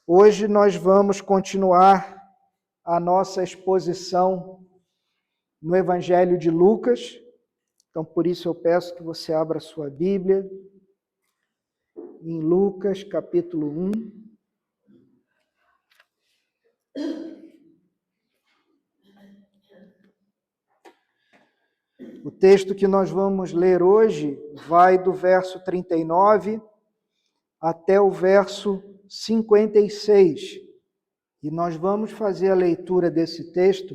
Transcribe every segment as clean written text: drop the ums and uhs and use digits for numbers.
Hoje nós vamos continuar a nossa exposição no Evangelho de Lucas. Então, por isso eu peço que você abra a sua Bíblia em Lucas, capítulo 1. O texto que nós vamos ler hoje vai do verso 39 até o verso 56. E nós vamos fazer a leitura desse texto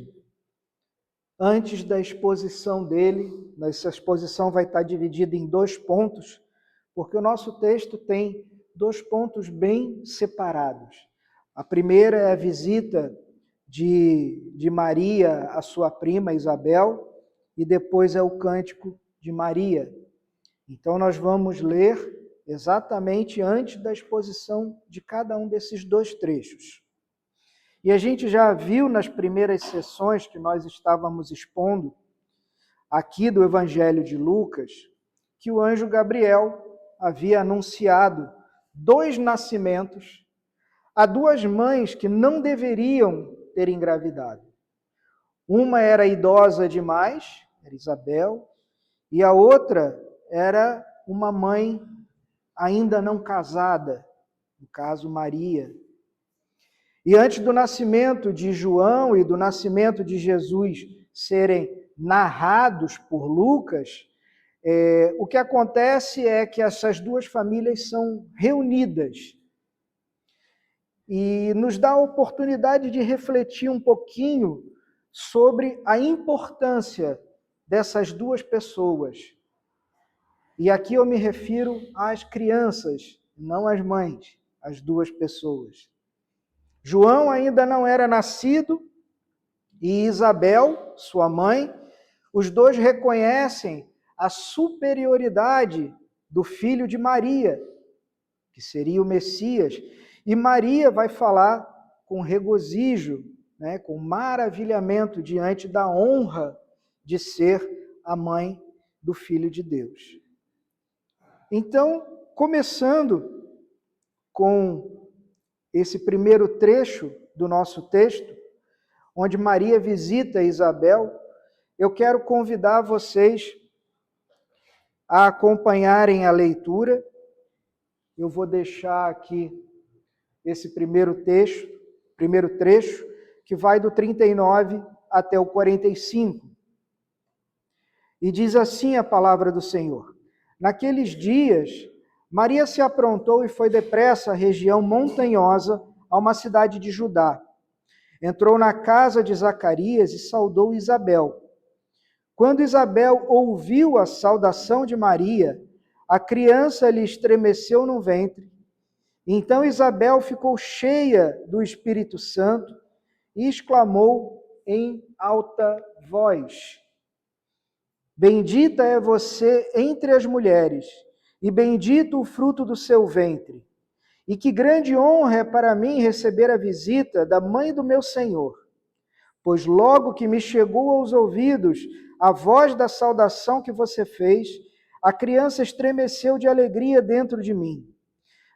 antes da exposição dele. Essa exposição vai estar dividida em 2 pontos, porque o nosso texto tem 2 pontos bem separados. A primeira é a visita de Maria à sua prima Isabel, e depois é o cântico de Maria. Então nós vamos ler exatamente antes da exposição de cada um desses 2 trechos. E a gente já viu nas primeiras sessões que nós estávamos expondo aqui do Evangelho de Lucas, que o anjo Gabriel havia anunciado 2 nascimentos a 2 mães que não deveriam ter engravidado. Uma era idosa demais, era Isabel, e a outra era uma mãe ainda não casada, no caso Maria. E antes do nascimento de João e do nascimento de Jesus serem narrados por Lucas, o que acontece é que essas 2 famílias são reunidas e nos dá a oportunidade de refletir um pouquinho sobre a importância dessas 2 pessoas. E aqui eu me refiro às crianças, não às mães, as 2 pessoas. João ainda não era nascido e Isabel, sua mãe, os 2 reconhecem a superioridade do filho de Maria, que seria o Messias. E Maria vai falar com regozijo, com maravilhamento diante da honra de ser a mãe do Filho de Deus. Então, começando com esse primeiro trecho do nosso texto, onde Maria visita Isabel, eu quero convidar vocês a acompanharem a leitura. Eu vou deixar aqui esse primeiro trecho, que vai do 39 até o 45. E diz assim a palavra do Senhor: Naqueles dias, Maria se aprontou e foi depressa à região montanhosa, a uma cidade de Judá. Entrou na casa de Zacarias e saudou Isabel. Quando Isabel ouviu a saudação de Maria, a criança lhe estremeceu no ventre. Então Isabel ficou cheia do Espírito Santo e exclamou em alta voz: Bendita é você entre as mulheres, e bendito o fruto do seu ventre. E que grande honra é para mim receber a visita da mãe do meu Senhor. Pois logo que me chegou aos ouvidos a voz da saudação que você fez, a criança estremeceu de alegria dentro de mim.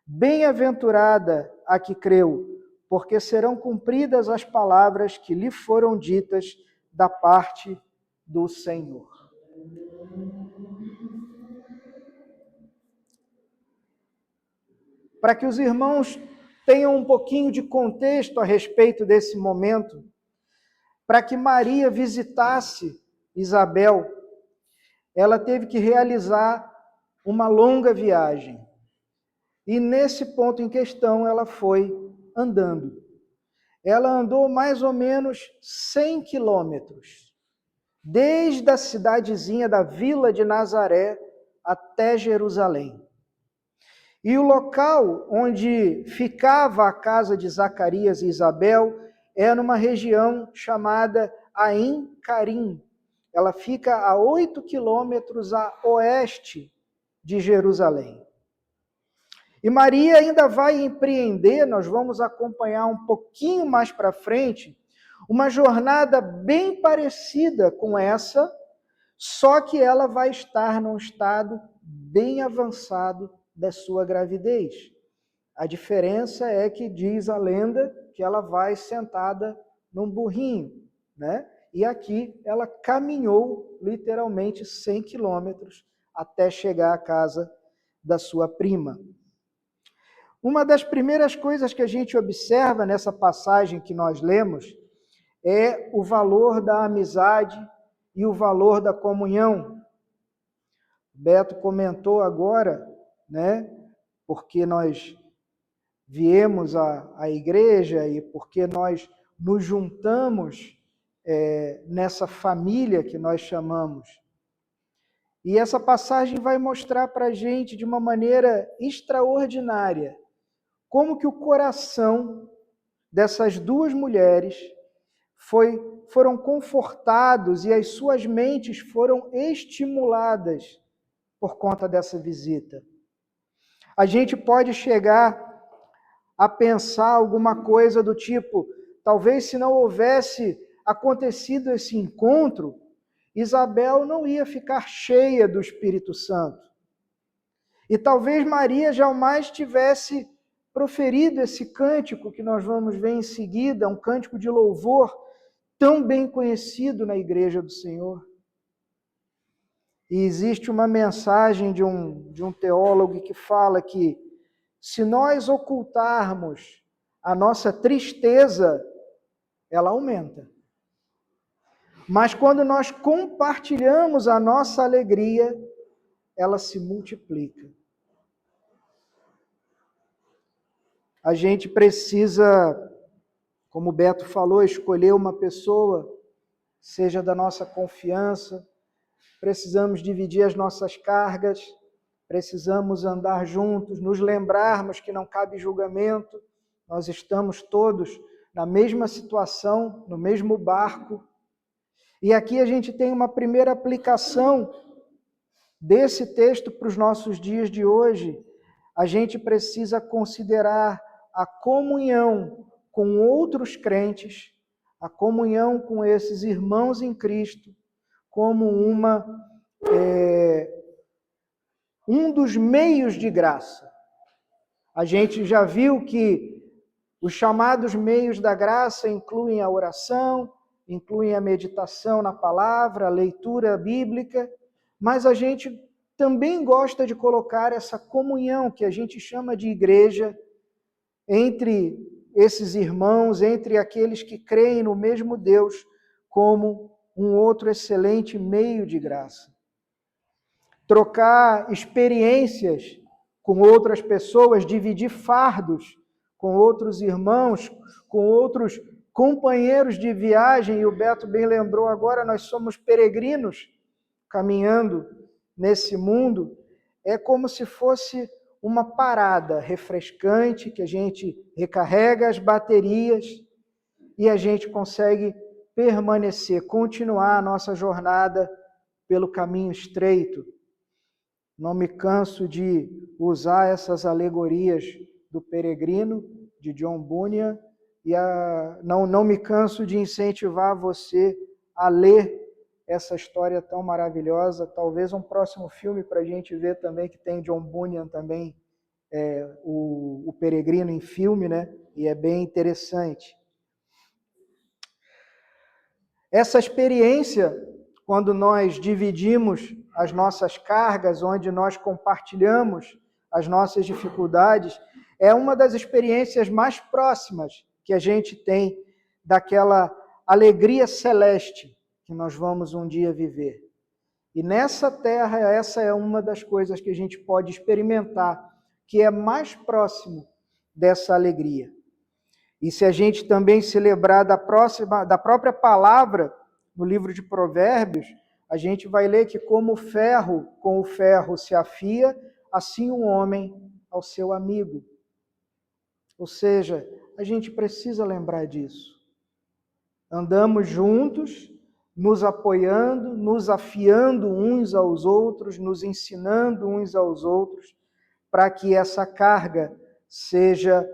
Bem-aventurada a que creu, porque serão cumpridas as palavras que lhe foram ditas da parte do Senhor. Para que os irmãos tenham um pouquinho de contexto a respeito desse momento, para que Maria visitasse Isabel, ela teve que realizar uma longa viagem. E nesse ponto em questão, ela foi andando. Ela andou mais ou menos 100 quilômetros, desde a cidadezinha da Vila de Nazaré até Jerusalém. E o local onde ficava a casa de Zacarias e Isabel é numa região chamada Ain Carim. Ela fica a 8 quilômetros a oeste de Jerusalém. E Maria ainda vai empreender, nós vamos acompanhar um pouquinho mais para frente, uma jornada bem parecida com essa, só que ela vai estar num estado bem avançado da sua gravidez. A diferença é que diz a lenda que ela vai sentada num burrinho, né? E aqui ela caminhou literalmente 100 quilômetros até chegar à casa da sua prima. Uma das primeiras coisas que a gente observa nessa passagem que nós lemos é o valor da amizade e o valor da comunhão. Beto comentou agora, né? Porque nós viemos à igreja e porque nós nos juntamos nessa família que nós chamamos. E essa passagem vai mostrar para a gente de uma maneira extraordinária como que o coração dessas duas mulheres foram confortados e as suas mentes foram estimuladas por conta dessa visita. A gente pode chegar a pensar alguma coisa do tipo, talvez se não houvesse acontecido esse encontro, Isabel não ia ficar cheia do Espírito Santo. E talvez Maria jamais tivesse proferido esse cântico que nós vamos ver em seguida, um cântico de louvor tão bem conhecido na igreja do Senhor. E existe uma mensagem de um teólogo que fala que se nós ocultarmos a nossa tristeza, ela aumenta. Mas quando nós compartilhamos a nossa alegria, ela se multiplica. A gente precisa, como o Beto falou, escolher uma pessoa, seja da nossa confiança, precisamos dividir as nossas cargas, precisamos andar juntos, nos lembrarmos que não cabe julgamento, nós estamos todos na mesma situação, no mesmo barco. E aqui a gente tem uma primeira aplicação desse texto para os nossos dias de hoje. A gente precisa considerar a comunhão com outros crentes, a comunhão com esses irmãos em Cristo, como um dos meios de graça. A gente já viu que os chamados meios da graça incluem a oração, incluem a meditação na palavra, a leitura bíblica, mas a gente também gosta de colocar essa comunhão que a gente chama de igreja entre esses irmãos, entre aqueles que creem no mesmo Deus, como um outro excelente meio de graça. Trocar experiências com outras pessoas, dividir fardos com outros irmãos, com outros companheiros de viagem, e o Beto bem lembrou agora, nós somos peregrinos caminhando nesse mundo, é como se fosse uma parada refrescante, que a gente recarrega as baterias e a gente consegue permanecer, continuar a nossa jornada pelo caminho estreito. Não me canso de usar essas alegorias do peregrino, de John Bunyan, e não me canso de incentivar você a ler essa história tão maravilhosa. Talvez um próximo filme para a gente ver também, que tem John Bunyan também, o peregrino em filme, né? E é bem interessante. Essa experiência, quando nós dividimos as nossas cargas, onde nós compartilhamos as nossas dificuldades, é uma das experiências mais próximas que a gente tem daquela alegria celeste que nós vamos um dia viver. E nessa terra, essa é uma das coisas que a gente pode experimentar, que é mais próximo dessa alegria. E se a gente também se lembrar da própria palavra no livro de Provérbios, a gente vai ler que como o ferro com o ferro se afia, assim um homem ao seu amigo. Ou seja, a gente precisa lembrar disso. Andamos juntos, nos apoiando, nos afiando uns aos outros, nos ensinando uns aos outros, para que essa carga seja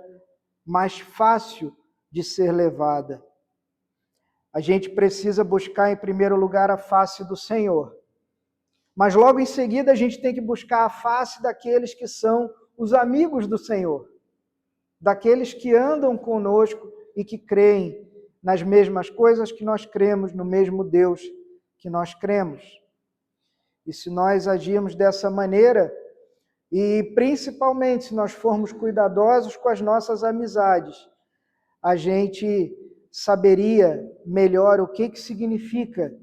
mais fácil de ser levada. A gente precisa buscar em primeiro lugar a face do Senhor. Mas logo em seguida a gente tem que buscar a face daqueles que são os amigos do Senhor. daqueles que andam conosco e que creem nas mesmas coisas que nós cremos, no mesmo Deus que nós cremos. E se nós agirmos dessa maneira, e principalmente se nós formos cuidadosos com as nossas amizades, a gente saberia melhor o que significa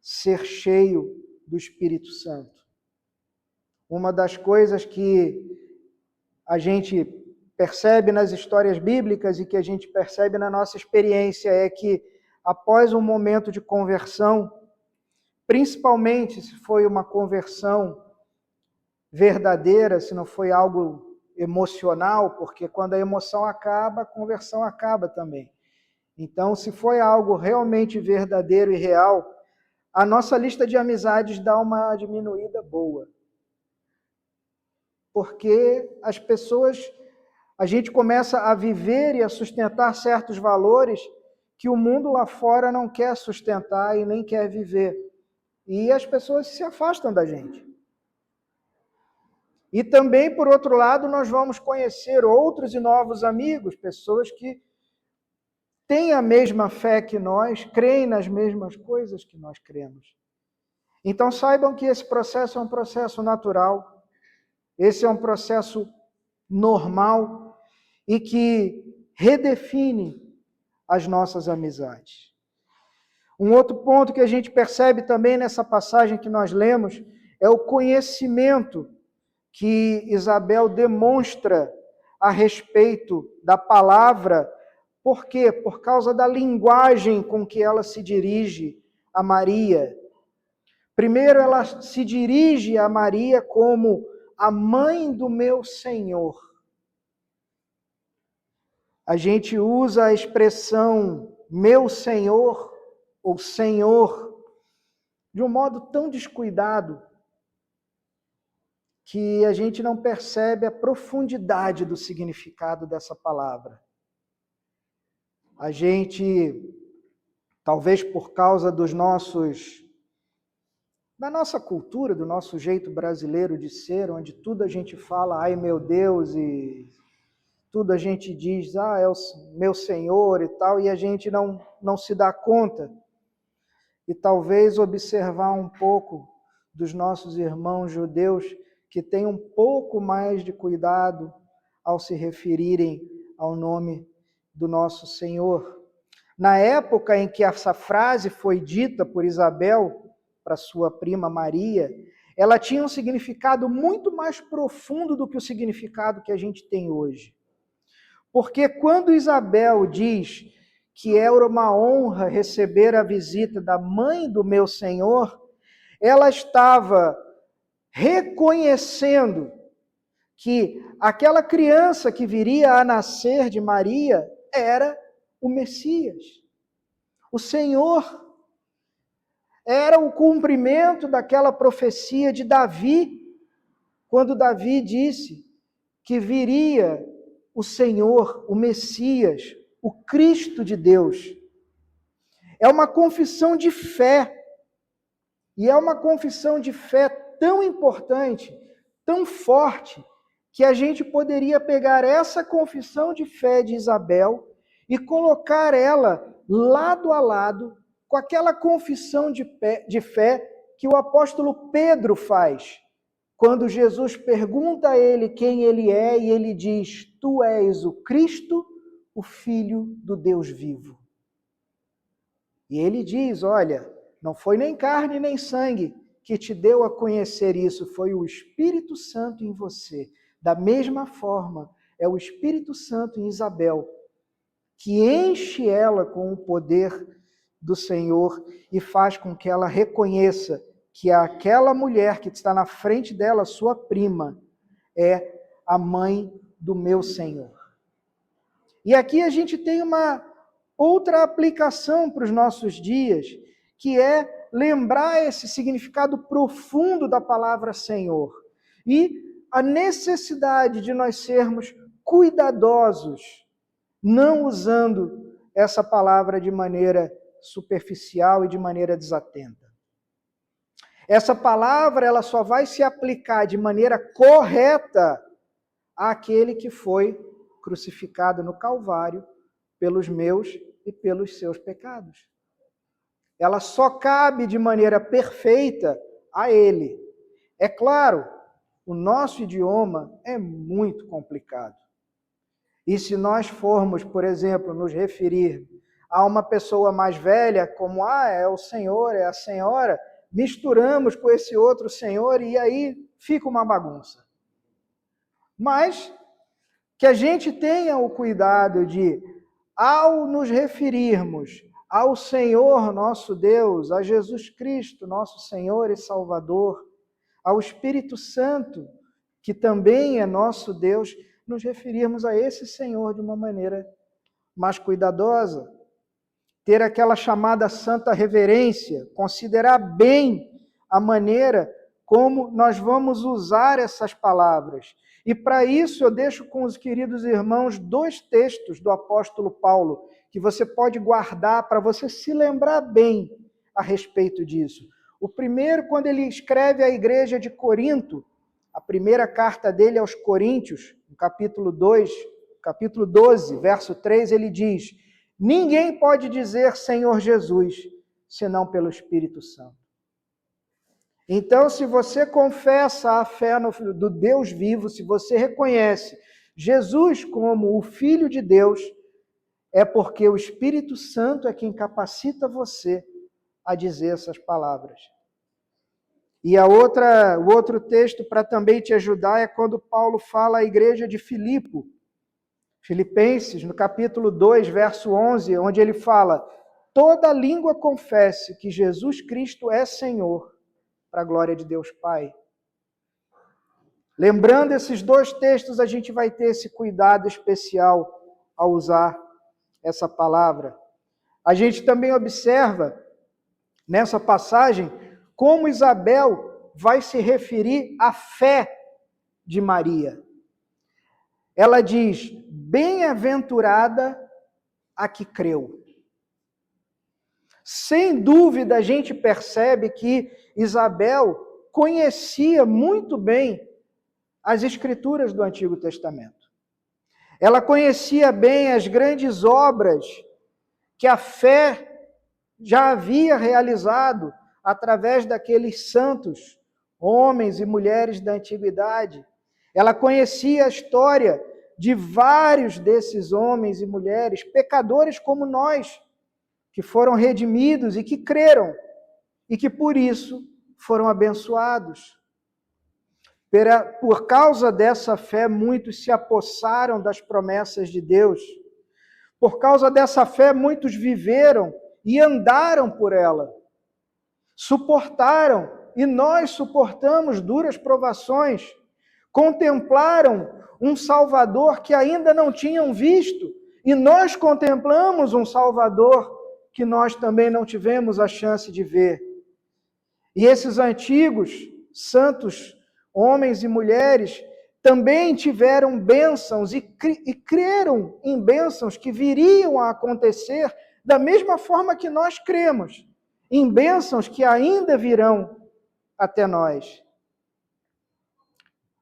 ser cheio do Espírito Santo. Uma das coisas que a gente percebe nas histórias bíblicas e que a gente percebe na nossa experiência é que após um momento de conversão, principalmente se foi uma conversão verdadeira, se não foi algo emocional, porque quando a emoção acaba, a conversão acaba também. Então, se foi algo realmente verdadeiro e real, a nossa lista de amizades dá uma diminuída boa. Porque as pessoas, a gente começa a viver e a sustentar certos valores que o mundo lá fora não quer sustentar e nem quer viver. E as pessoas se afastam da gente. E também, por outro lado, nós vamos conhecer outros e novos amigos, pessoas que têm a mesma fé que nós, creem nas mesmas coisas que nós cremos. Então saibam que esse processo é um processo natural, esse é um processo normal e que redefine as nossas amizades. Um outro ponto que a gente percebe também nessa passagem que nós lemos é o conhecimento que Isabel demonstra a respeito da palavra. Por quê? Por causa da linguagem com que ela se dirige a Maria. Primeiro, ela se dirige a Maria como a mãe do meu Senhor. A gente usa a expressão meu Senhor ou Senhor de um modo tão descuidado que a gente não percebe a profundidade do significado dessa palavra. A gente, talvez por causa da nossa cultura, do nosso jeito brasileiro de ser, onde tudo a gente fala, ai meu Deus, e tudo a gente diz, é o meu Senhor e tal, e a gente não se dá conta. E talvez observar um pouco dos nossos irmãos judeus que têm um pouco mais de cuidado ao se referirem ao nome do nosso Senhor. Na época em que essa frase foi dita por Isabel para sua prima Maria, ela tinha um significado muito mais profundo do que o significado que a gente tem hoje. Porque quando Isabel diz que era uma honra receber a visita da mãe do meu Senhor, ela estava reconhecendo que aquela criança que viria a nascer de Maria era o Messias. O Senhor era o cumprimento daquela profecia de Davi, quando Davi disse que viria o Senhor, o Messias, o Cristo de Deus. É uma confissão de fé. E é uma confissão de fé tão importante, tão forte, que a gente poderia pegar essa confissão de fé de Isabel e colocar ela lado a lado com aquela confissão de fé que o apóstolo Pedro faz, quando Jesus pergunta a ele quem ele é, e ele diz, tu és o Cristo, o Filho do Deus vivo. E ele diz, olha, não foi nem carne nem sangue que te deu a conhecer isso, foi o Espírito Santo em você. Da mesma forma, é o Espírito Santo em Isabel, que enche ela com o poder do Senhor e faz com que ela reconheça que aquela mulher que está na frente dela, sua prima, é a mãe do meu Senhor. E aqui a gente tem uma outra aplicação para os nossos dias, que é lembrar esse significado profundo da palavra Senhor. E a necessidade de nós sermos cuidadosos, não usando essa palavra de maneira superficial e de maneira desatenta. Essa palavra ela só vai se aplicar de maneira correta àquele que foi crucificado no Calvário pelos meus e pelos seus pecados. Ela só cabe de maneira perfeita a Ele. É claro, o nosso idioma é muito complicado. E se nós formos, por exemplo, nos referir a uma pessoa mais velha, como, é o senhor, é a senhora, misturamos com esse outro senhor e aí fica uma bagunça. Mas que a gente tenha o cuidado de, ao nos referirmos ao Senhor nosso Deus, a Jesus Cristo, nosso Senhor e Salvador, ao Espírito Santo, que também é nosso Deus, nos referirmos a esse Senhor de uma maneira mais cuidadosa. Ter aquela chamada santa reverência, considerar bem a maneira como nós vamos usar essas palavras. E para isso eu deixo com os queridos irmãos 2 textos do apóstolo Paulo, que você pode guardar para você se lembrar bem a respeito disso. O primeiro, quando ele escreve à igreja de Corinto, a primeira carta dele aos Coríntios, no capítulo 2, capítulo 12, verso 3, ele diz: ninguém pode dizer Senhor Jesus, senão pelo Espírito Santo. Então, se você confessa a fé do Deus vivo, se você reconhece Jesus como o Filho de Deus, é porque o Espírito Santo é quem capacita você a dizer essas palavras. E o outro texto para também te ajudar é quando Paulo fala à igreja de Filipenses, no capítulo 2, verso 11, onde ele fala: toda língua confesse que Jesus Cristo é Senhor, para a glória de Deus Pai. Lembrando esses 2 textos, a gente vai ter esse cuidado especial ao usar essa palavra. A gente também observa nessa passagem como Isabel vai se referir à fé de Maria. Ela diz: bem-aventurada a que creu. Sem dúvida, a gente percebe que Isabel conhecia muito bem as Escrituras do Antigo Testamento. Ela conhecia bem as grandes obras que a fé já havia realizado através daqueles santos, homens e mulheres da antiguidade. Ela conhecia a história de vários desses homens e mulheres, pecadores como nós, que foram redimidos e que creram, e que por isso foram abençoados. Por causa dessa fé, muitos se apossaram das promessas de Deus. Por causa dessa fé, muitos viveram e andaram por ela. Suportaram, e nós suportamos duras provações. Contemplaram um Salvador que ainda não tinham visto, e nós contemplamos um Salvador que nós também não tivemos a chance de ver. E esses antigos santos, homens e mulheres, também tiveram bênçãos e creram em bênçãos que viriam a acontecer da mesma forma que nós cremos, em bênçãos que ainda virão até nós.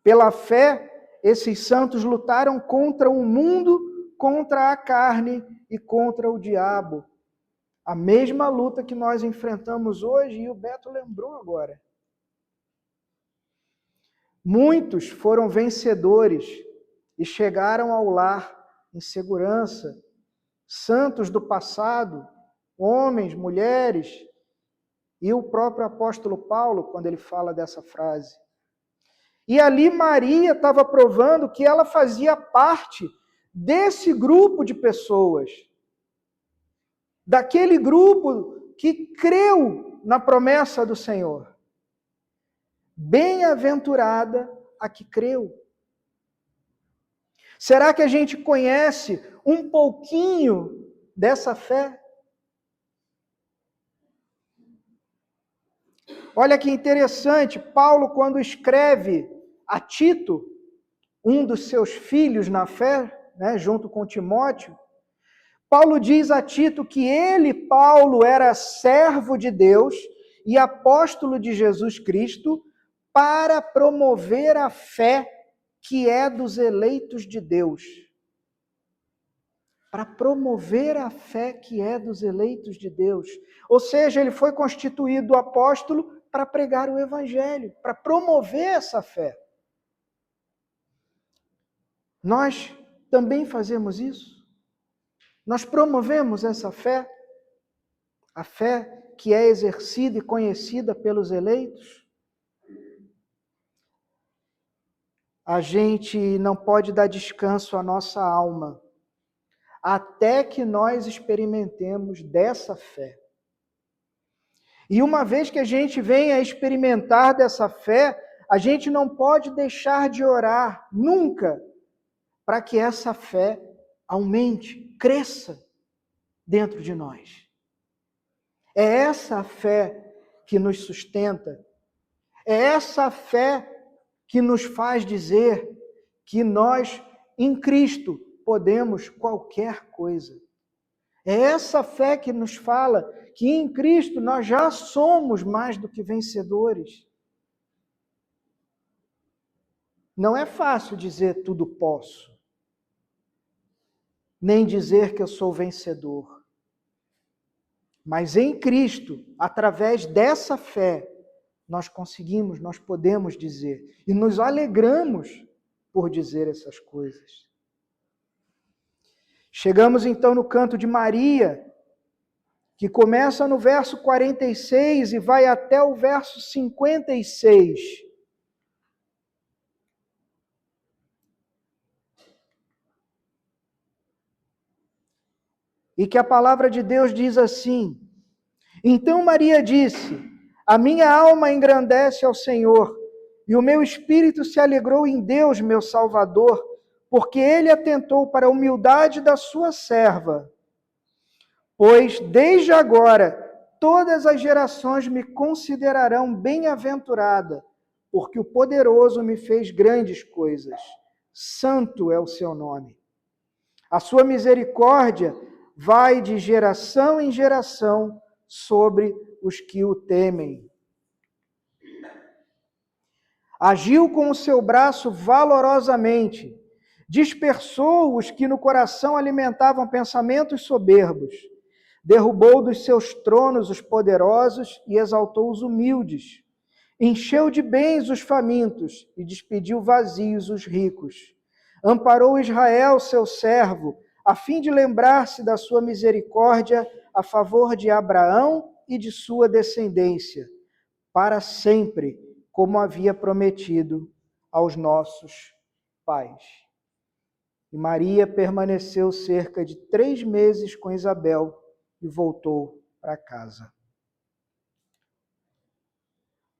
Pela fé, esses santos lutaram contra o mundo, contra a carne e contra o diabo. A mesma luta que nós enfrentamos hoje, e o Beto lembrou agora. Muitos foram vencedores e chegaram ao lar em segurança. Santos do passado, homens, mulheres, e o próprio apóstolo Paulo, quando ele fala dessa frase. E ali Maria estava provando que ela fazia parte desse grupo de pessoas, daquele grupo que creu na promessa do Senhor. Bem-aventurada a que creu. Será que a gente conhece um pouquinho dessa fé? Olha que interessante, Paulo, quando escreve a Tito, um dos seus filhos na fé, junto com Timóteo, Paulo diz a Tito que ele, Paulo, era servo de Deus e apóstolo de Jesus Cristo para promover a fé que é dos eleitos de Deus. para promover a fé que é dos eleitos de Deus. Ou seja, ele foi constituído apóstolo para pregar o evangelho, para promover essa fé. Nós também fazemos isso? Nós promovemos essa fé? A fé que é exercida e conhecida pelos eleitos? A gente não pode dar descanso à nossa alma até que nós experimentemos dessa fé. E uma vez que a gente venha a experimentar dessa fé, a gente não pode deixar de orar nunca para que essa fé aumente, cresça dentro de nós. É essa fé que nos sustenta, é essa fé que nos faz dizer que nós, em Cristo, podemos qualquer coisa. É essa fé que nos fala que em Cristo nós já somos mais do que vencedores. Não é fácil dizer tudo posso, nem dizer que eu sou vencedor. Mas em Cristo, através dessa fé, nós conseguimos, nós podemos dizer. E nos alegramos por dizer essas coisas. Chegamos então no canto de Maria, que começa no verso 46 e vai até o verso 56. E que a palavra de Deus diz assim: Então Maria disse: A minha alma engrandece ao Senhor, e o meu espírito se alegrou em Deus, meu Salvador, porque ele atentou para a humildade da sua serva. Pois desde agora todas as gerações me considerarão bem-aventurada, porque o poderoso me fez grandes coisas. Santo é o seu nome. A sua misericórdia vai de geração em geração sobre os que o temem. Agiu com o seu braço valorosamente, dispersou os que no coração alimentavam pensamentos soberbos, derrubou dos seus tronos os poderosos e exaltou os humildes, encheu de bens os famintos e despediu vazios os ricos. Amparou Israel, seu servo, a fim de lembrar-se da sua misericórdia a favor de Abraão e de sua descendência, para sempre, como havia prometido aos nossos pais. E Maria permaneceu cerca de 3 meses com Isabel e voltou para casa.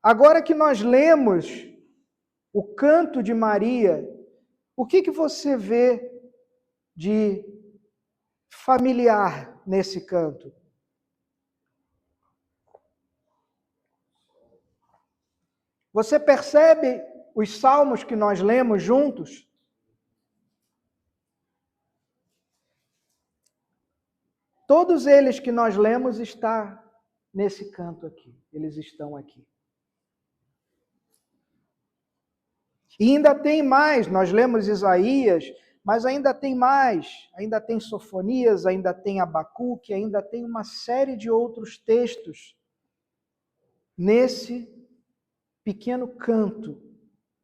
Agora que nós lemos o canto de Maria, o que você vê de familiar nesse canto? Você percebe os salmos que nós lemos juntos? Todos eles que nós lemos estão nesse canto aqui. Eles estão aqui. E ainda tem mais, nós lemos Isaías, mas ainda tem mais. Ainda tem Sofonias, ainda tem Abacuque, ainda tem uma série de outros textos nesse pequeno canto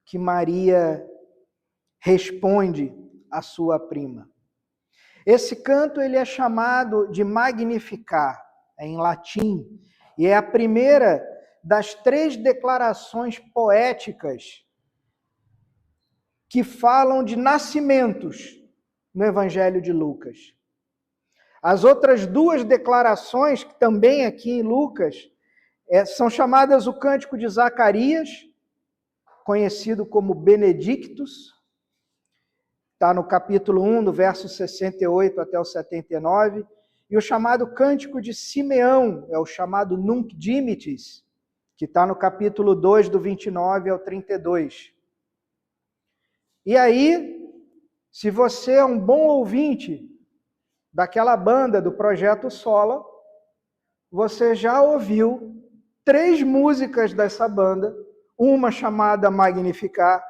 que Maria responde à sua prima. Esse canto ele é chamado de Magnificat, em latim, e é a primeira das 3 declarações poéticas que falam de nascimentos no Evangelho de Lucas. As outras 2 declarações, que também aqui em Lucas, são chamadas o Cântico de Zacarias, conhecido como Benedictus, está no capítulo 1, do verso 68 até o 79, e o chamado Cântico de Simeão, é o chamado Nunc Dimittis, que está no capítulo 2, do 29 ao 32. E aí, se você é um bom ouvinte daquela banda do Projeto Sola, você já ouviu 3 músicas dessa banda, uma chamada Magnificat,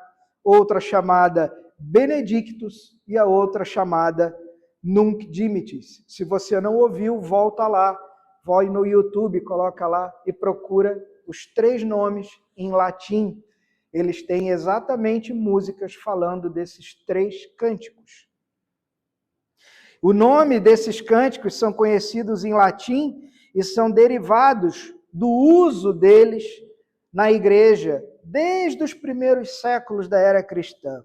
outra chamada Benedictus e a outra chamada Nunc dimittis. Se você não ouviu, volta lá, vai no YouTube, coloca lá e procura os 3 nomes em latim. Eles têm exatamente músicas falando desses 3 cânticos. O nome desses cânticos são conhecidos em latim e são derivados do uso deles na igreja, desde os primeiros séculos da era cristã.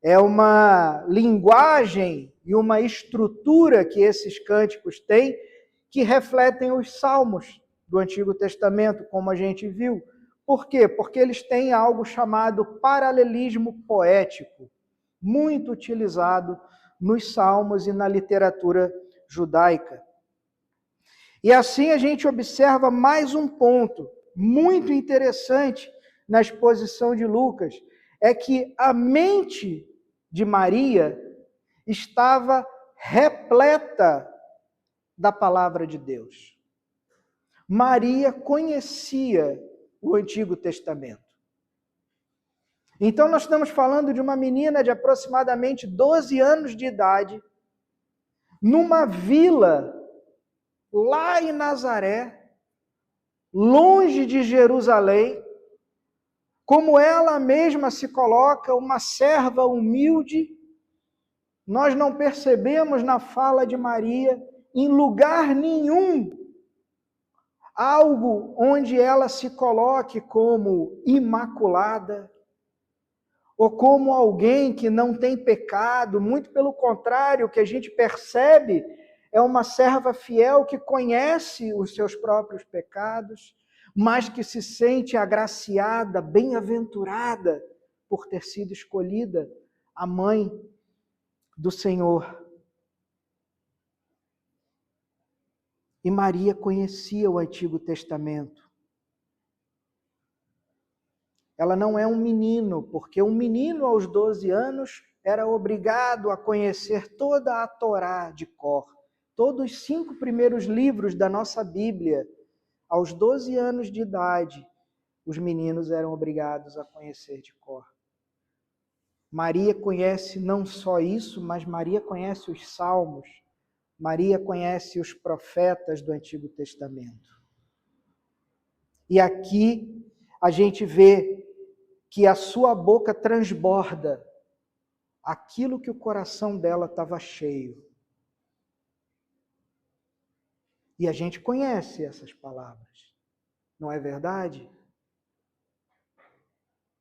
É uma linguagem e uma estrutura que esses cânticos têm que refletem os salmos do Antigo Testamento, como a gente viu. Por quê? Porque eles têm algo chamado paralelismo poético, muito utilizado nos salmos e na literatura judaica. E assim a gente observa mais um ponto muito interessante na exposição de Lucas, é que a mente de Maria estava repleta da palavra de Deus. Maria conhecia o Antigo Testamento. Então nós estamos falando de uma menina de aproximadamente 12 anos de idade, numa vila lá em Nazaré, longe de Jerusalém, como ela mesma se coloca, uma serva humilde. Nós não percebemos na fala de Maria, em lugar nenhum, algo onde ela se coloque como imaculada, ou como alguém que não tem pecado. Muito pelo contrário, o que a gente percebe é uma serva fiel que conhece os seus próprios pecados, mas que se sente agraciada, bem-aventurada por ter sido escolhida a mãe do Senhor. E Maria conhecia o Antigo Testamento. Ela não é um menino, porque um menino aos 12 anos era obrigado a conhecer toda a Torá de cor. Todos os 5 primeiros livros da nossa Bíblia, aos 12 anos de idade, os meninos eram obrigados a conhecer de cor. Maria conhece não só isso, mas Maria conhece os salmos, Maria conhece os profetas do Antigo Testamento. E aqui a gente vê que a sua boca transborda aquilo que o coração dela estava cheio. E a gente conhece essas palavras, não é verdade?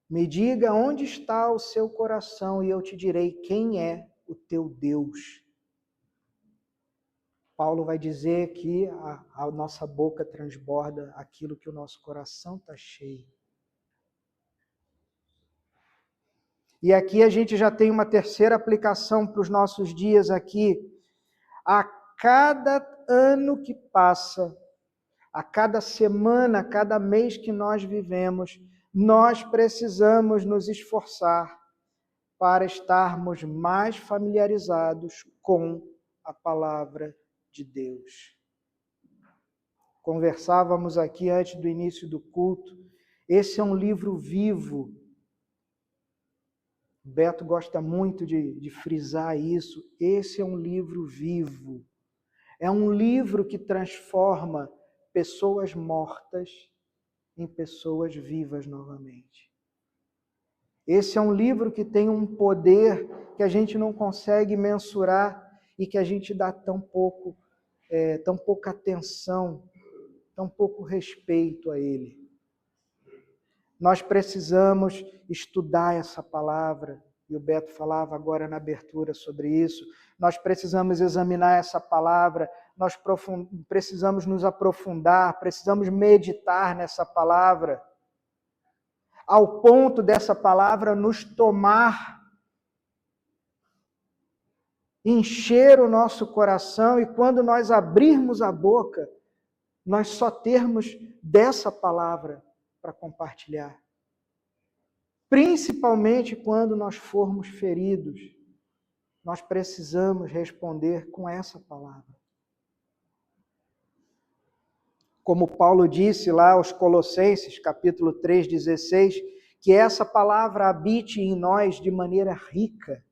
Me diga onde está o seu coração e eu te direi quem é o teu Deus. Paulo vai dizer que a nossa boca transborda aquilo que o nosso coração está cheio. E aqui a gente já tem uma terceira aplicação para os nossos dias aqui. A cada ano que passa, a cada semana, a cada mês que nós vivemos, nós precisamos nos esforçar para estarmos mais familiarizados com a palavra de Deus. Conversávamos aqui antes do início do culto, esse é um livro vivo. Beto gosta muito de frisar isso. Esse é um livro vivo. É um livro que transforma pessoas mortas em pessoas vivas novamente. Esse é um livro que tem um poder que a gente não consegue mensurar e que a gente dá tão pouca atenção, tão pouco respeito a ele. Nós precisamos estudar essa palavra, e o Beto falava agora na abertura sobre isso. Nós precisamos examinar essa palavra, nós precisamos nos aprofundar, precisamos meditar nessa palavra, ao ponto dessa palavra nos tomar, encher o nosso coração, e quando nós abrirmos a boca, nós só termos dessa palavra para compartilhar. Principalmente quando nós formos feridos, nós precisamos responder com essa palavra. Como Paulo disse lá aos Colossenses, capítulo 3:16, que essa palavra habite em nós de maneira rica.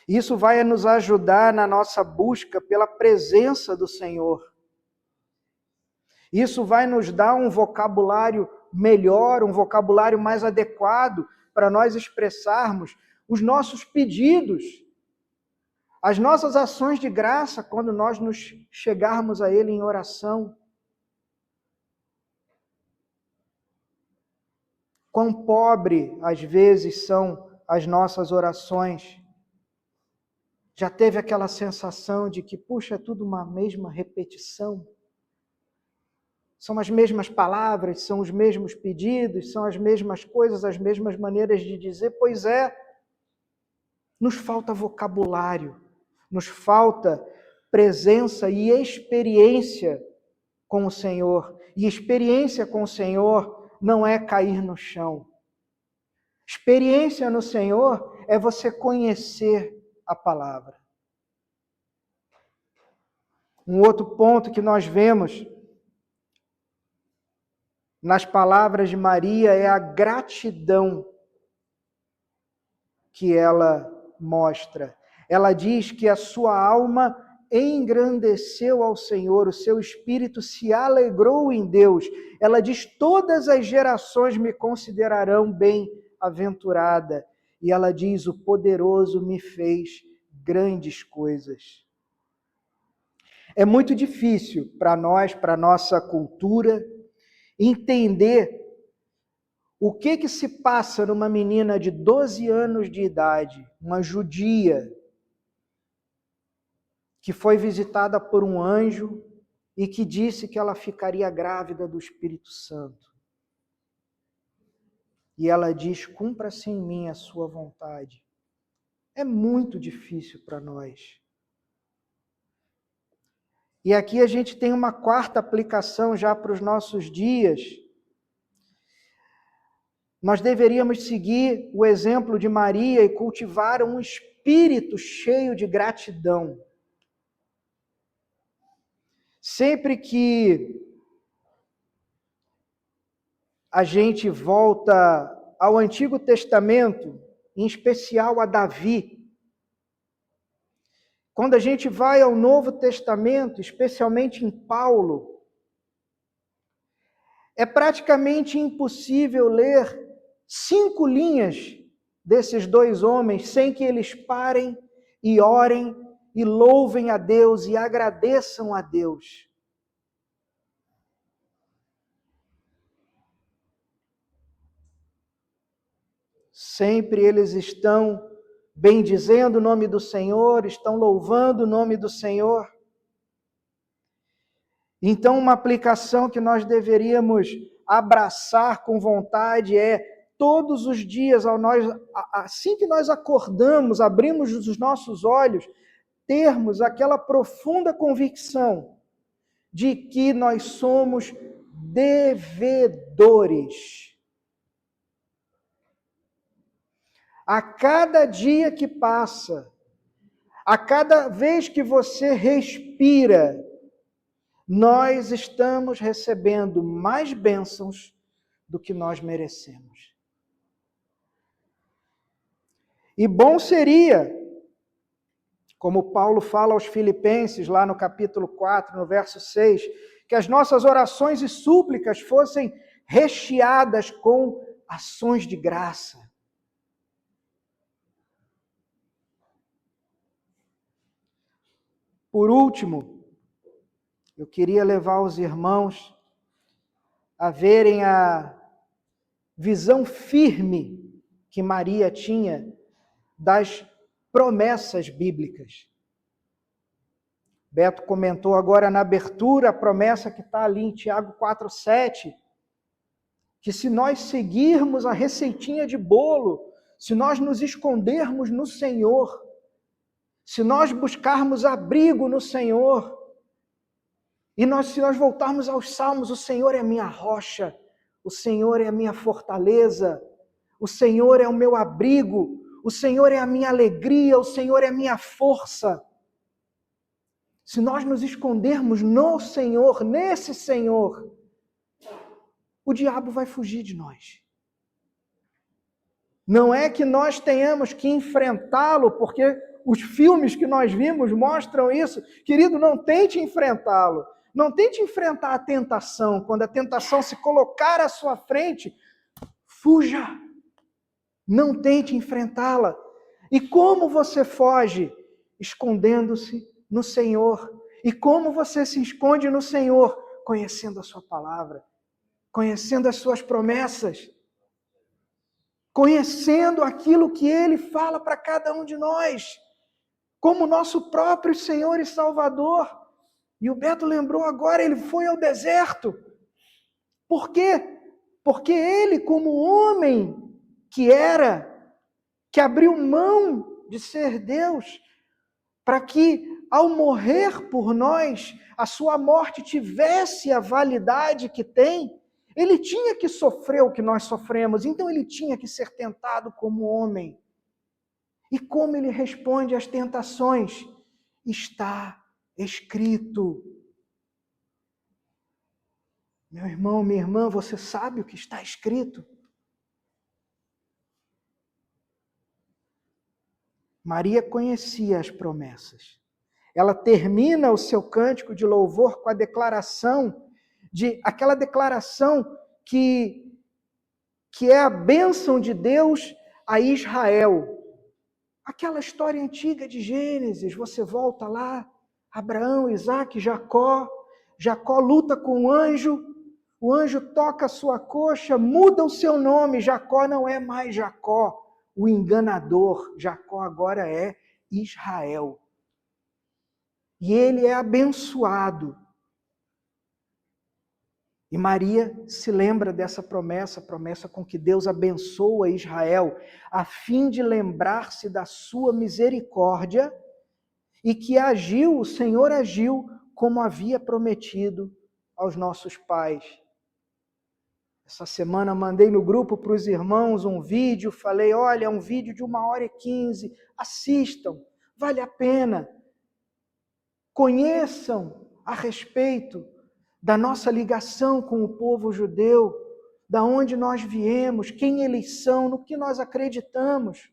Isso vai nos ajudar na nossa busca pela presença do Senhor. Isso vai nos dar um vocabulário melhor, um vocabulário mais adequado para nós expressarmos os nossos pedidos, as nossas ações de graça quando nós nos chegarmos a Ele em oração. Quão pobre, às vezes, são as nossas orações. Já teve aquela sensação de que, puxa, é tudo uma mesma repetição? São as mesmas palavras, são os mesmos pedidos, são as mesmas coisas, as mesmas maneiras de dizer? Pois é, nos falta vocabulário, nos falta presença e experiência com o Senhor. E experiência com o Senhor não é cair no chão. Experiência no Senhor é você conhecer a palavra. Um outro ponto que nós vemos nas palavras de Maria é a gratidão que ela mostra. Ela diz que a sua alma engrandeceu ao Senhor, o seu espírito se alegrou em Deus. Ela diz: todas as gerações me considerarão bem-aventurada. E ela diz: o poderoso me fez grandes coisas. É muito difícil para nós, para a nossa cultura, entender o que se passa numa menina de 12 anos de idade, uma judia, que foi visitada por um anjo e que disse que ela ficaria grávida do Espírito Santo. E ela diz: cumpra-se em mim a sua vontade. É muito difícil para nós. E aqui a gente tem uma quarta aplicação já para os nossos dias. Nós deveríamos seguir o exemplo de Maria e cultivar um espírito cheio de gratidão. Sempre que a gente volta ao Antigo Testamento, em especial a Davi, quando a gente vai ao Novo Testamento, especialmente em Paulo, é praticamente impossível ler 5 linhas desses dois homens sem que eles parem e orem e louvem a Deus e agradeçam a Deus. Sempre eles estão bendizendo o nome do Senhor, estão louvando o nome do Senhor. Então, uma aplicação que nós deveríamos abraçar com vontade é, todos os dias, assim que nós acordamos, abrimos os nossos olhos, termos aquela profunda convicção de que nós somos devedores. A cada dia que passa, a cada vez que você respira, nós estamos recebendo mais bênçãos do que nós merecemos. E bom seria, como Paulo fala aos Filipenses, lá no capítulo 4, no verso 6, que as nossas orações e súplicas fossem recheadas com ações de graça. Por último, eu queria levar os irmãos a verem a visão firme que Maria tinha das promessas bíblicas. Beto comentou agora na abertura a promessa que está ali em Tiago 4,7, que se nós seguirmos a receitinha de bolo, se nós nos escondermos no Senhor, se nós buscarmos abrigo no Senhor, e se nós voltarmos aos Salmos, o Senhor é a minha rocha, o Senhor é a minha fortaleza, o Senhor é o meu abrigo, o Senhor é a minha alegria, o Senhor é a minha força. Se nós nos escondermos no Senhor, nesse Senhor, o diabo vai fugir de nós. Não é que nós tenhamos que enfrentá-lo, porque os filmes que nós vimos mostram isso. Querido, não tente enfrentá-lo. Não tente enfrentar a tentação. Quando a tentação se colocar à sua frente, fuja. Não tente enfrentá-la. E como você foge? Escondendo-se no Senhor. E como você se esconde no Senhor? Conhecendo a sua palavra, conhecendo as suas promessas, conhecendo aquilo que Ele fala para cada um de nós, como nosso próprio Senhor e Salvador. E o Beto lembrou agora, ele foi ao deserto. Por quê? Porque ele, como homem que era, que abriu mão de ser Deus, para que ao morrer por nós, a sua morte tivesse a validade que tem, ele tinha que sofrer o que nós sofremos, então ele tinha que ser tentado como homem. E como ele responde às tentações? Está escrito. Meu irmão, minha irmã, você sabe o que está escrito? Maria conhecia as promessas. Ela termina o seu cântico de louvor com a declaração, aquela declaração que é a bênção de Deus a Israel. Aquela história antiga de Gênesis, você volta lá, Abraão, Isaac, Jacó luta com o anjo toca a sua coxa, muda o seu nome, Jacó não é mais Jacó, o enganador, Jacó agora é Israel. E ele é abençoado. E Maria se lembra dessa promessa, promessa com que Deus abençoa Israel, a fim de lembrar-se da sua misericórdia e que o Senhor agiu como havia prometido aos nossos pais. Essa semana mandei no grupo para os irmãos um vídeo, falei, olha, é um vídeo de 1h15, assistam, vale a pena. Conheçam a respeito da nossa ligação com o povo judeu, da onde nós viemos, quem eles são, no que nós acreditamos.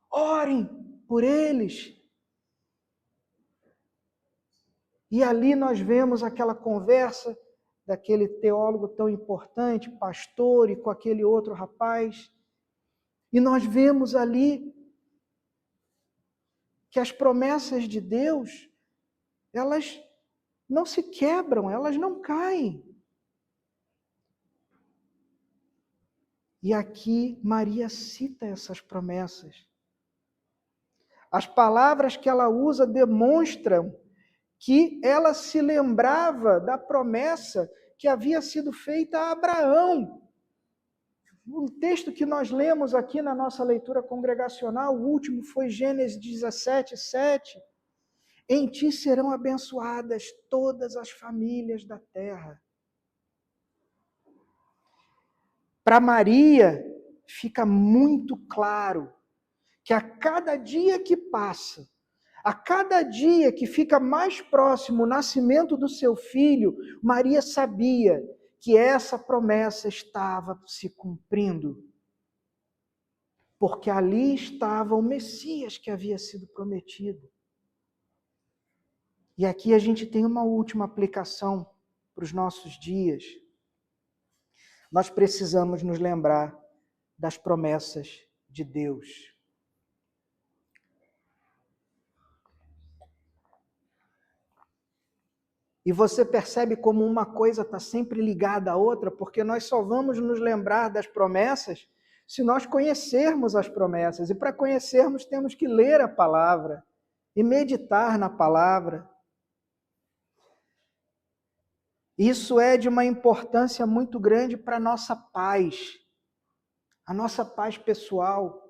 Orem por eles. E ali nós vemos aquela conversa daquele teólogo tão importante, pastor, e com aquele outro rapaz. E nós vemos ali que as promessas de Deus, elas não se quebram, elas não caem. E aqui Maria cita essas promessas. As palavras que ela usa demonstram que ela se lembrava da promessa que havia sido feita a Abraão. O texto que nós lemos aqui na nossa leitura congregacional, o último foi Gênesis 17:7. Em ti serão abençoadas todas as famílias da terra. Para Maria, fica muito claro que a cada dia que passa, a cada dia que fica mais próximo o nascimento do seu filho, Maria sabia que essa promessa estava se cumprindo. Porque ali estava o Messias que havia sido prometido. E aqui a gente tem uma última aplicação para os nossos dias. Nós precisamos nos lembrar das promessas de Deus. E você percebe como uma coisa está sempre ligada à outra, porque nós só vamos nos lembrar das promessas se nós conhecermos as promessas. E para conhecermos, temos que ler a palavra e meditar na palavra. Isso é de uma importância muito grande para a nossa paz pessoal.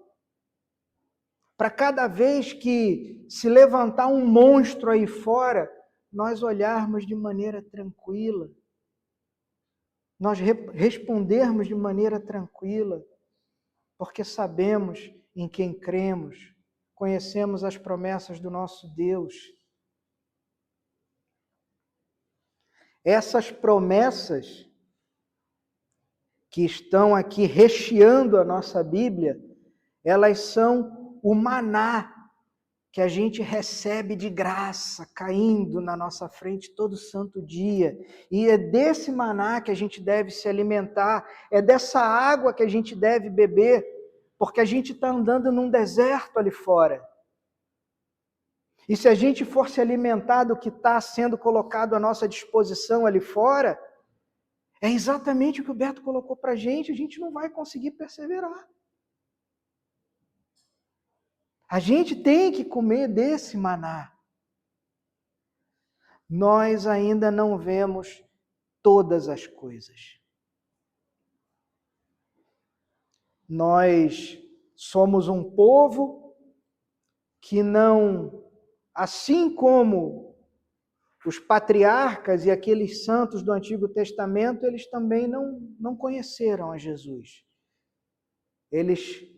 Para cada vez que se levantar um monstro aí fora, nós olharmos de maneira tranquila, nós respondermos de maneira tranquila, porque sabemos em quem cremos, conhecemos as promessas do nosso Deus. Essas promessas que estão aqui recheando a nossa Bíblia, elas são o maná que a gente recebe de graça, caindo na nossa frente todo santo dia. E é desse maná que a gente deve se alimentar, é dessa água que a gente deve beber, porque a gente está andando num deserto ali fora. E se a gente for se alimentar do que está sendo colocado à nossa disposição ali fora, é exatamente o que o Beto colocou para a gente não vai conseguir perseverar. A gente tem que comer desse maná. Nós ainda não vemos todas as coisas. Nós somos um povo que não, assim como os patriarcas e aqueles santos do Antigo Testamento, eles também não conheceram a Jesus. Eles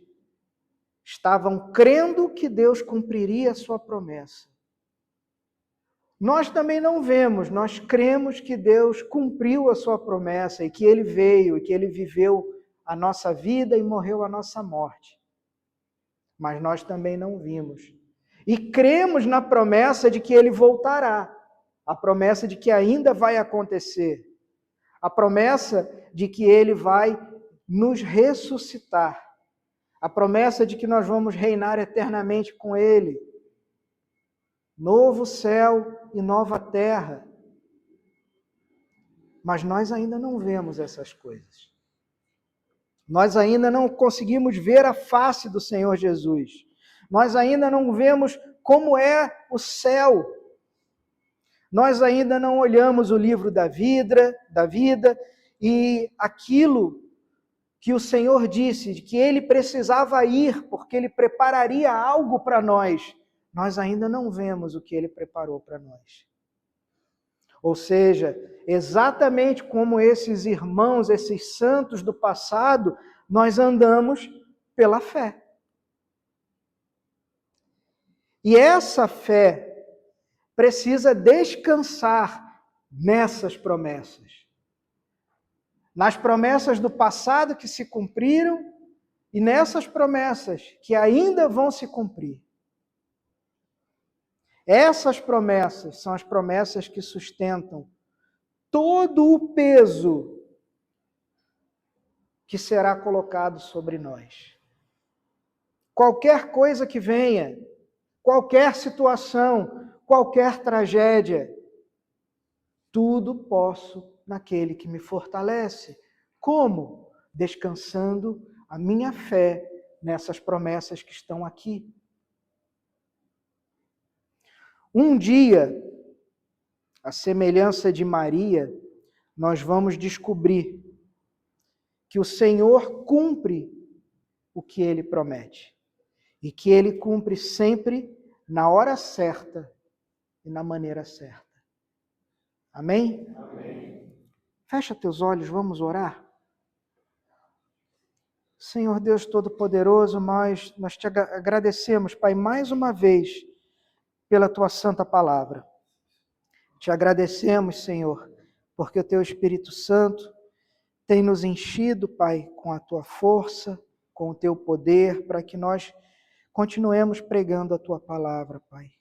estavam crendo que Deus cumpriria a sua promessa. Nós também não vemos, nós cremos que Deus cumpriu a sua promessa e que Ele veio, e que Ele viveu a nossa vida e morreu a nossa morte. Mas nós também não vimos. E cremos na promessa de que Ele voltará, a promessa de que ainda vai acontecer, a promessa de que Ele vai nos ressuscitar, a promessa de que nós vamos reinar eternamente com Ele. Novo céu e nova terra. Mas nós ainda não vemos essas coisas. Nós ainda não conseguimos ver a face do Senhor Jesus. Nós ainda não vemos como é o céu. Nós ainda não olhamos o livro da vida e aquilo que o Senhor disse, de que Ele precisava ir, porque Ele prepararia algo para nós. Nós ainda não vemos o que Ele preparou para nós. Ou seja, exatamente como esses irmãos, esses santos do passado, nós andamos pela fé. E essa fé precisa descansar nessas promessas. Nas promessas do passado que se cumpriram e nessas promessas que ainda vão se cumprir. Essas promessas são as promessas que sustentam todo o peso que será colocado sobre nós. Qualquer coisa que venha, qualquer situação, qualquer tragédia, tudo posso naquele que me fortalece. Como? Descansando a minha fé nessas promessas que estão aqui. Um dia, à semelhança de Maria, nós vamos descobrir que o Senhor cumpre o que Ele promete. E que Ele cumpre sempre na hora certa e na maneira certa. Amém? Amém. Fecha teus olhos, vamos orar. Senhor Deus Todo-Poderoso, nós te agradecemos, Pai, mais uma vez, pela Tua santa palavra. Te agradecemos, Senhor, porque o Teu Espírito Santo tem nos enchido, Pai, com a Tua força, com o Teu poder, para que nós continuemos pregando a Tua palavra, Pai.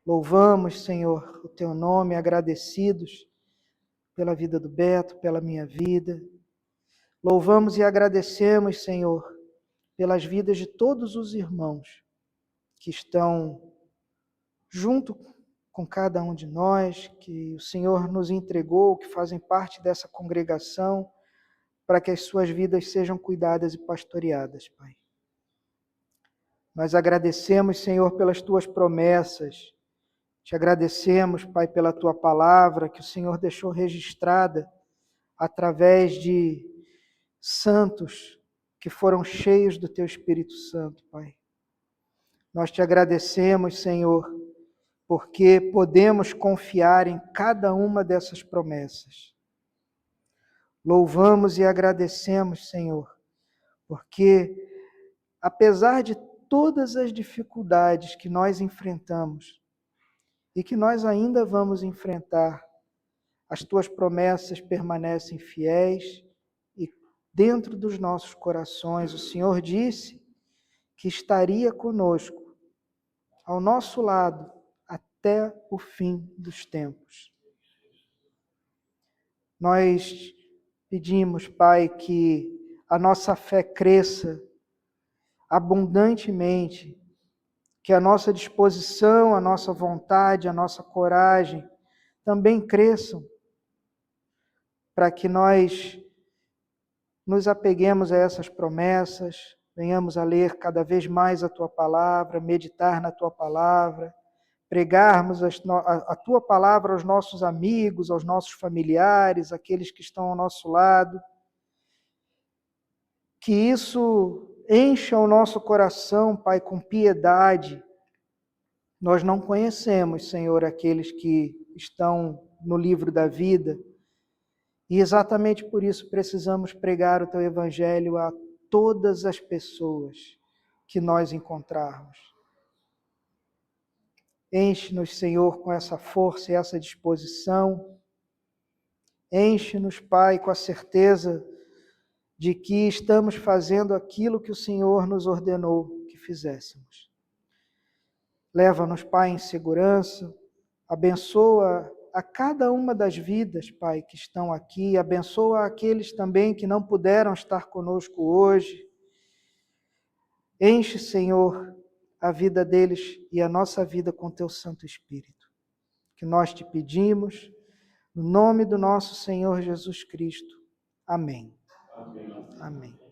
Louvamos, Senhor, o Teu nome, agradecidos pela vida do Beto, pela minha vida. Louvamos e agradecemos, Senhor, pelas vidas de todos os irmãos que estão junto com cada um de nós, que o Senhor nos entregou, que fazem parte dessa congregação, para que as suas vidas sejam cuidadas e pastoreadas, Pai. Nós agradecemos, Senhor, pelas Tuas promessas. Te agradecemos, Pai, pela Tua palavra, que o Senhor deixou registrada através de santos que foram cheios do Teu Espírito Santo, Pai. Nós te agradecemos, Senhor, porque podemos confiar em cada uma dessas promessas. Louvamos e agradecemos, Senhor, porque apesar de todas as dificuldades que nós enfrentamos e que nós ainda vamos enfrentar, as Tuas promessas permanecem fiéis e dentro dos nossos corações o Senhor disse que estaria conosco ao nosso lado até o fim dos tempos. Nós pedimos, Pai, que a nossa fé cresça abundantemente, que a nossa disposição, a nossa vontade, a nossa coragem também cresçam, para que nós nos apeguemos a essas promessas, venhamos a ler cada vez mais a Tua palavra, meditar na Tua palavra, pregarmos a Tua palavra aos nossos amigos, aos nossos familiares, aqueles que estão ao nosso lado. Que isso encha o nosso coração, Pai, com piedade. Nós não conhecemos, Senhor, aqueles que estão no livro da vida, e exatamente por isso precisamos pregar o Teu Evangelho a todas as pessoas que nós encontrarmos. Enche-nos, Senhor, com essa força e essa disposição. Enche-nos, Pai, com a certeza de que estamos fazendo aquilo que o Senhor nos ordenou que fizéssemos. Leva-nos, Pai, em segurança. Abençoa a cada uma das vidas, Pai, que estão aqui. Abençoa aqueles também que não puderam estar conosco hoje. Enche, Senhor, a vida deles e a nossa vida com Teu Santo Espírito. Que nós te pedimos, no nome do nosso Senhor Jesus Cristo. Amém. Amém. Amém.